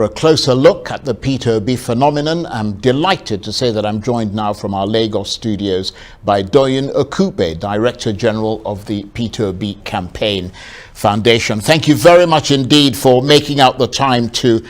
For a closer look at the Peter Obi phenomenon, I'm delighted to say that I'm joined now from our Lagos studios by Doyin Okupe, Director General of the Peter Obi Campaign Foundation. Thank you very much indeed for making out the time to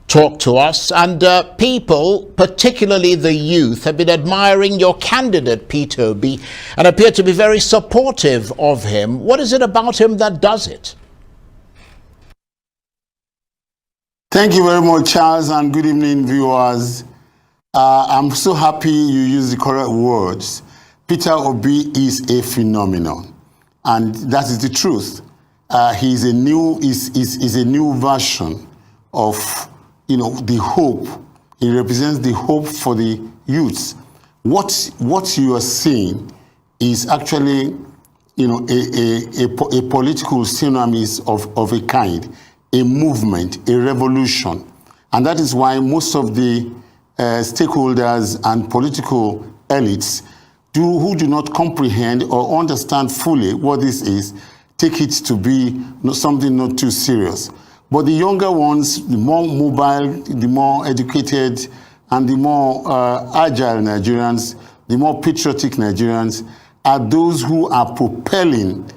talk to us. And people, particularly the youth, have been admiring your candidate, Peter Obi, and appear to be very supportive of him. What is it about him that does it? Thank you very much, Charles, and good evening, viewers. I'm so happy you use the correct words. Peter Obi is a phenomenon, and that is the truth. He's a new version of, the hope. He represents the hope for the youth. What you are seeing is actually, a political tsunami of a kind. A movement, a revolution. And that is why most of the stakeholders and political elites who do not comprehend or understand fully what this is, take it to be something not too serious. But the younger ones, the more mobile, the more educated, and the more agile Nigerians, the more patriotic Nigerians, are those who are propelling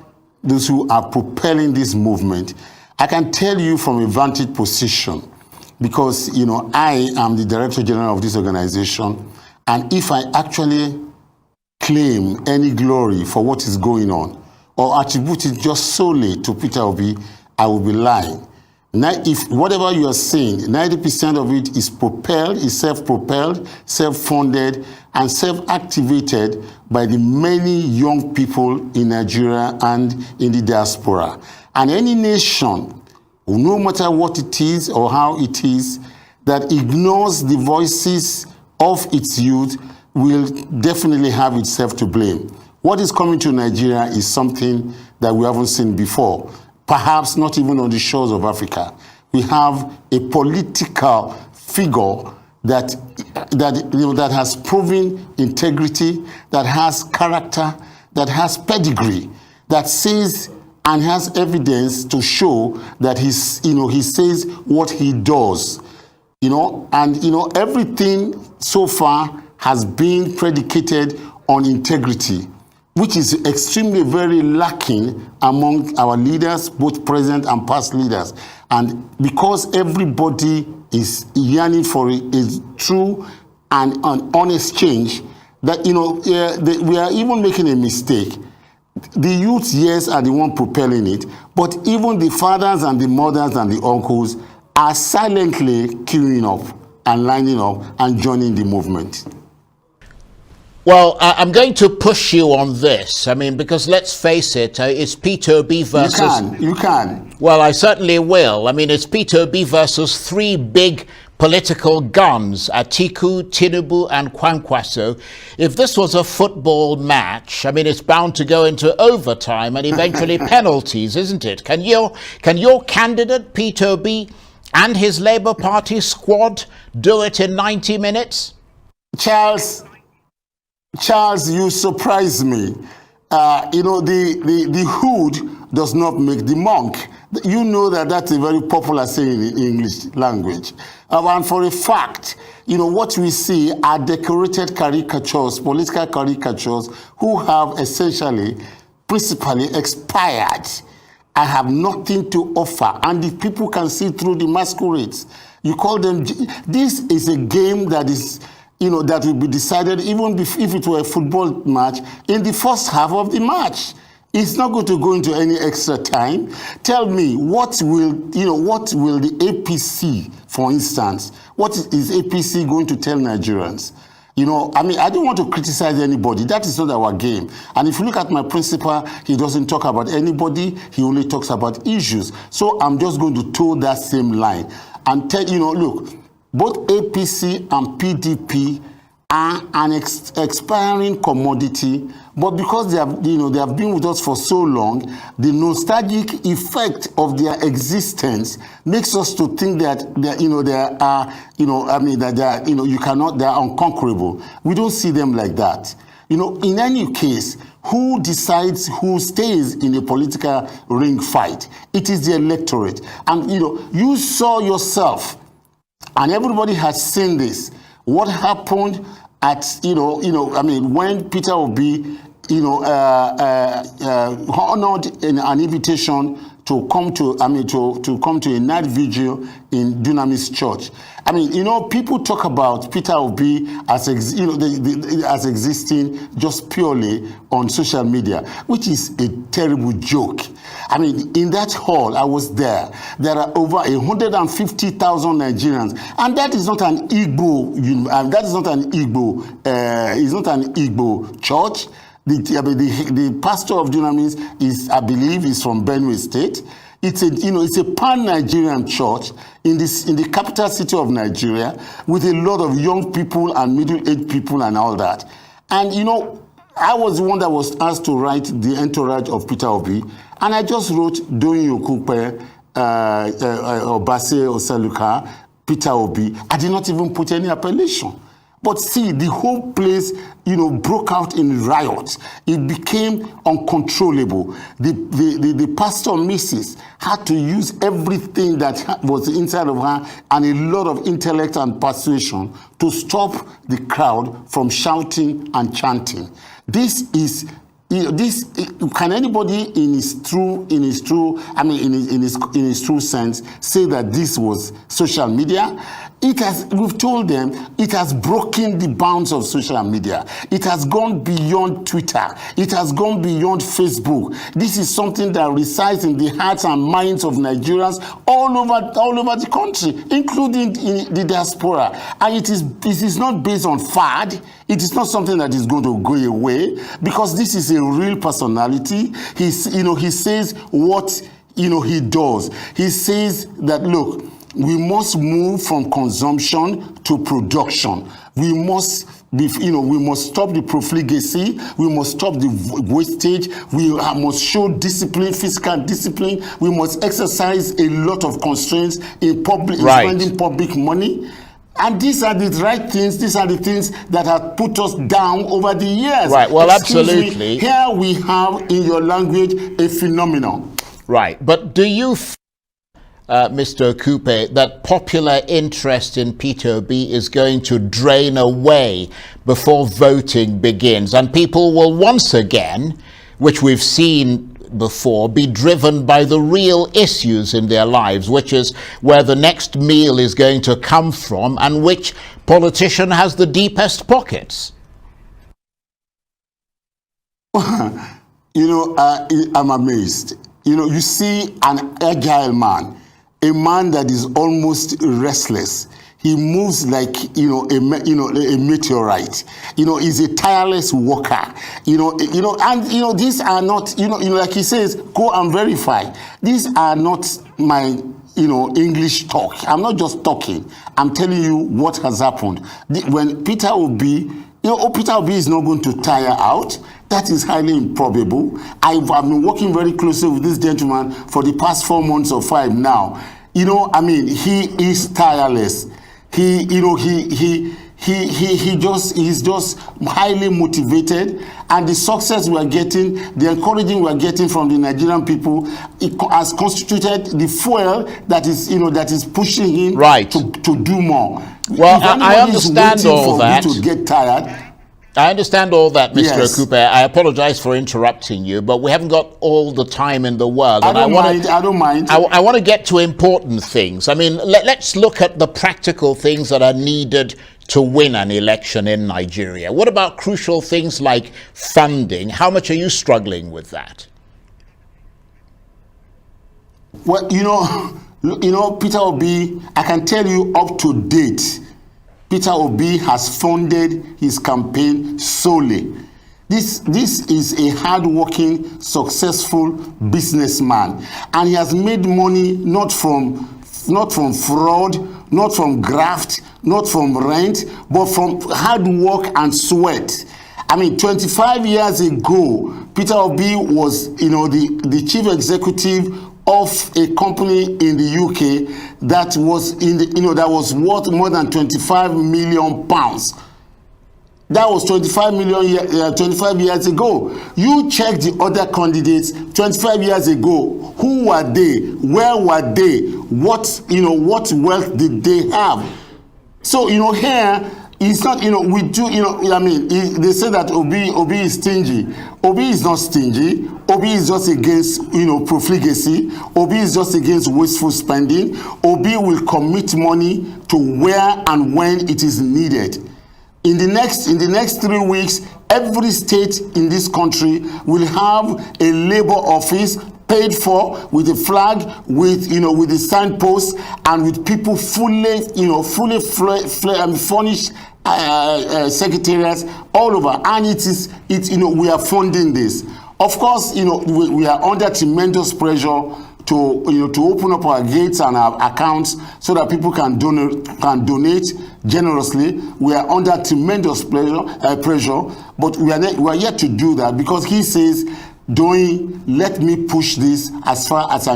this movement. I can tell you from a vantage position, because I am the Director General of this organization, and if I actually claim any glory for what is going on, or attribute it just solely to Peter Obi, I will be lying. Now, if whatever you are saying, 90% of it is self-propelled, self-funded, and self-activated by the many young people in Nigeria and in the diaspora. And any nation, no matter what it is or how it is, that ignores the voices of its youth will definitely have itself to blame. What is coming to Nigeria is something that we haven't seen before, perhaps not even on the shores of Africa. We have a political figure that has proven integrity, that has character, that has pedigree, that says and has evidence to show that he says what he does, and everything so far has been predicated on integrity, which is extremely very lacking among our leaders, both present and past leaders. And because everybody is yearning for a true and an honest change, that we are even making a mistake. The youth, yes, are the one propelling it, but even the fathers and the mothers and the uncles are silently queuing up and lining up and joining the movement. Well, I'm going to push you on this. I mean, because let's face it, it's Peter Obi versus... You can. Well, I certainly will. I mean, it's Peter Obi versus three big political guns, Atiku, Tinubu, and Kwankwaso. If this was a football match, I mean, it's bound to go into overtime and eventually penalties, isn't it? Can your candidate, Peter Obi, and his Labour Party squad do it in 90 minutes? Charles, you surprise me. The hood does not make the monk. You know that's a very popular saying in English language. And for a fact, what we see are decorated caricatures, political caricatures, who have principally expired and have nothing to offer. And the people can see through the masquerades. You call them, this is a game that is, that will be decided even if it were a football match in the first half of the match. It's not going to go into any extra time. Tell me, what will the APC, for instance, what is APC going to tell Nigerians? I don't want to criticize anybody. That is not our game. And if you look at my principal, he doesn't talk about anybody. He only talks about issues. So I'm just going to toe that same line and tell, look, both APC and PDP are an expiring commodity, but because they have been with us for so long, the nostalgic effect of their existence makes us to think that they are unconquerable. We don't see them like that. In any case, who decides who stays in a political ring fight? It is the electorate. And you saw yourself And everybody has seen this. What happened at, I mean, when Peter Obi, honored an invitation to come to, to come to a night vigil in Dunamis Church. I mean, people talk about Peter Obi as, as existing just purely on social media, which is a terrible joke. I mean, in that hall, I was there. There are over 150,000 Nigerians, and that is not an Igbo. That is not an Igbo. It's not an Igbo church. The pastor of Dunamis is, I believe, is from Benue State. It's a pan-Nigerian church in the capital city of Nigeria with a lot of young people and middle-aged people and all that. And I was the one that was asked to write the entourage of Peter Obi, and I just wrote Doyin Okupe, Obase Osaluka, Peter Obi. I did not even put any appellation. But see, the whole place, broke out in riots. It became uncontrollable. The pastor, Mrs., had to use everything that was inside of her and a lot of intellect and persuasion to stop the crowd from shouting and chanting. Can anybody in his true sense say that this was social media? We've told them it has broken the bounds of social media. It has gone beyond Twitter. It has gone beyond Facebook. This is something that resides in the hearts and minds of Nigerians all over the country, including in the diaspora. And it is not based on fad. It is not something that is going to go away, because this is a real personality. He says what he does. He says that, look, we must move from consumption to production. We must stop the profligacy. We must stop the wastage. We must show discipline, fiscal discipline. We must exercise a lot of constraints in spending public money. And these are the right things. These are the things that have put us down over the years. Right. Well, absolutely. Here we have, in your language, a phenomenon. Right. But do you, Mr. Okupe, that popular interest in Peter Obi is going to drain away before voting begins, and people will once again, which we've seen before, be driven by the real issues in their lives, which is where the next meal is going to come from and which politician has the deepest pockets? I'm amazed. You see an agile man, a man that is almost restless. He moves like a meteorite. He's a tireless worker. And these are not like he says, go and verify. These are not my English talk. I'm not just talking. I'm telling you what has happened. When Peter Obi, Peter Obi is not going to tire out. That is highly improbable. I've been working very closely with this gentleman for the past 4 months or 5 now. He is tireless. He's just highly motivated, and the success we are getting, the encouraging we are getting from the Nigerian people, it has constituted the fuel that is pushing him to do more. Well, I understand all that. To get tired. I understand all that, Mr. Yes. Okupe. I apologize for interrupting you, but we haven't got all the time in the world. I don't mind. I want to get to important things. I mean, let's look at the practical things that are needed to win an election in Nigeria. What about crucial things like funding? How much are you struggling with that? Well, Peter Obi, I can tell you up to date, Peter Obi has funded his campaign solely. This is a hard-working, successful businessman, and he has made money not from fraud, not from graft, not from rent, but from hard work and sweat. 25 years ago, Peter Obi was, the chief executive of a company in the UK that was that was worth more than 25 million pounds. That was 25 years ago. You check the other candidates 25 years ago. Who were they? Where were they? What wealth did they have? So, here, it's not, we do, they say that Obi is stingy. Obi is not stingy. Obi is just against, profligacy. Obi is just against wasteful spending. Obi will commit money to where and when it is needed. In the next 3 weeks, every state in this country will have a labor office paid for, with a flag, with the signposts, and with people fully furnished secretariats all over. And we are funding this. Of course, we are under tremendous pressure to open up our gates and our accounts so that people can donate generously. We are under tremendous pressure, but we are yet to do that, because he says, Doyin, let me push this as far as I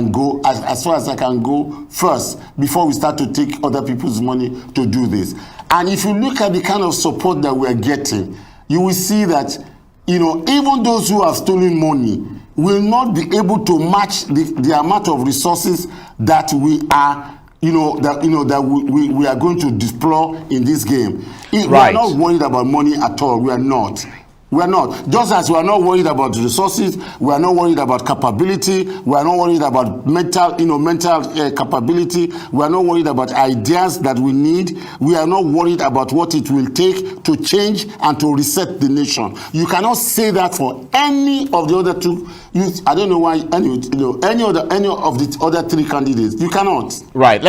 can go first, before we start to take other people's money to do this. And if you look at the kind of support that we are getting, you will see that even those who have stolen money will not be able to match the amount of resources that we are we are going to deploy in this game. We are not worried about money at all. We are not. We are not. Just as we are not worried about resources, we are not worried about capability, we are not worried about mental capability, we are not worried about ideas that we need, we are not worried about what it will take to change and to reset the nation. You cannot say that for any of the other two. I don't know why any of the other three candidates. You cannot. Right.